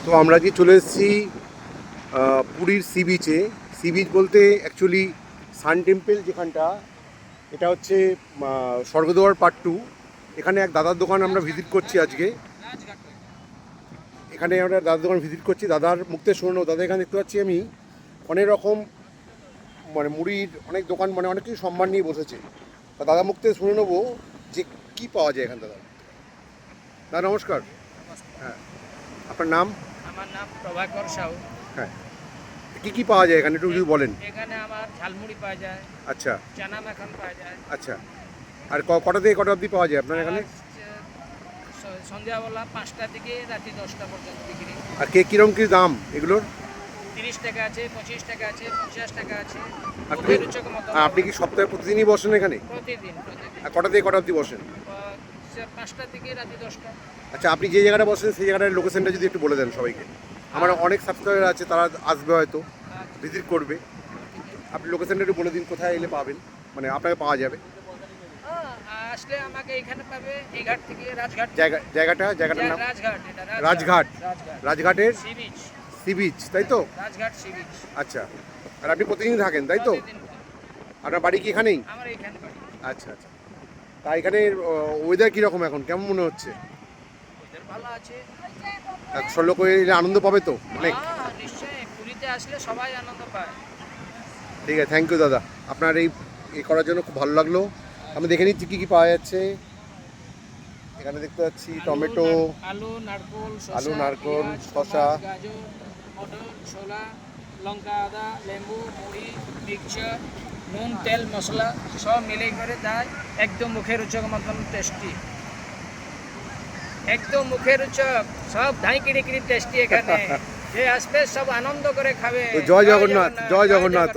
তো আমরা যে চলে এসেছি পুরীর সি বিচে। সি বিচ বলতে অ্যাকচুয়ালি সান টেম্পল যেখানটা, এটা হচ্ছে স্বর্গদ্বার পার্ট 2। এখানে এক দাদার দোকান আমরা ভিজিট করছি আজকে। এখানে আমরা দাদার দোকান ভিজিট করছি, দাদার মুক্তে শুনে দাদা এখানে দেখতে পাচ্ছি আমি অনেক রকম মানে মুড়ির অনেক দোকান, মানে অনেক কিছু সম্মান নিয়ে বসেছে। তা দাদা মুক্তে শুনে নেবো যে কী পাওয়া যায় এখানে। দাদা দাদা নমস্কার। হ্যাঁ, আপনার নাম? আমার নাম প্রভাকর সাহু। হ্যাঁ, কী পাওয়া যায় এখানে একটু যদি বলেন। এখানে আমার ঝালমুড়ি পাওয়া যায়, আচ্ছা চানা মাখন পাওয়া যায়। আচ্ছা, আর কটা থেকে কটা অবধি পাওয়া যায় আপনার এখানে? সন্ধ্যাবেলা 5টা থেকে রাতে 10টা পর্যন্ত বিক্রি। আর কিরম কী দাম এগুলোর? 30 টাকা আছে, 25 টাকা আছে, 50 টাকা আছে। আপনি রুচক মতো। আপনি কি সপ্তাহে প্রতিদিনই বসেন এখানে? প্রতিদিন আর কটা থেকে কটা অবধি বসেন? 5টা থেকে রাতে 10টা। আচ্ছা, আপনি যে জায়গাটা বসেন সেই জায়গাটার লোকেশনটা যদি একটু বলে দেন সবাইকে। আমার অনেক সাবস্ক্রাইবার আছে, তারা আসবে হয়তো, ভিজিট করবে। আপনি লোকেশনটা একটু বলে দিন, কোথায় এলে পাবেন, মানে আপনাকে পাওয়া যাবে। আসলে আমাকে এখানে পাবে এই ঘাট থেকে রাজঘাট। জায়গাটার নাম? রাজঘাট। এটা রাজঘাট। রাজঘাটের সি বিচ। সি বিচ, তাই তো? Rajghat sea beach. আচ্ছা, আর আপনি প্রতিদিন থাকেন তাই তো? প্রতিদিন। আপনার বাড়ি কি এখানেই? আমার এখানে বাড়ি। আচ্ছা আচ্ছা। তা এখানে ওয়েদার কীরকম এখন, কেমন মনে হচ্ছে? ওদের ভালো আছে। 100 লোক এলে আনন্দ পাবে তো অনেক? হ্যাঁ, নিশ্চয়ই। পুরীতে আসলে সবাই আনন্দ পায়। ঠিক আছে, থ্যাংক ইউ দাদা, আপনার এই করার জন্য খুব ভালো লাগলো। আমি দেখে নিচ্ছি কী কী পাওয়া যাচ্ছে। এখানে দেখতে পাচ্ছি টমেটো, আলু, নারকোল, আলু, নারকোল, পেঁয়াজ, শসা, টমাটো, গাজর, মটর, ছোলা, লঙ্কা, আদা, লেবু, মুড়ি, মিক্সচার, নুন, তেল, মশলা সব মিলে করে দেয়। একদম মুখের রুচক মতন টেস্টি। একদম মুখের রুচক, সব ধাই কিড়ি টেস্টি। এখানে যে আসবে সব আনন্দ করে খাবে। তো জয় জগন্নাথ, জয় জগন্নাথ।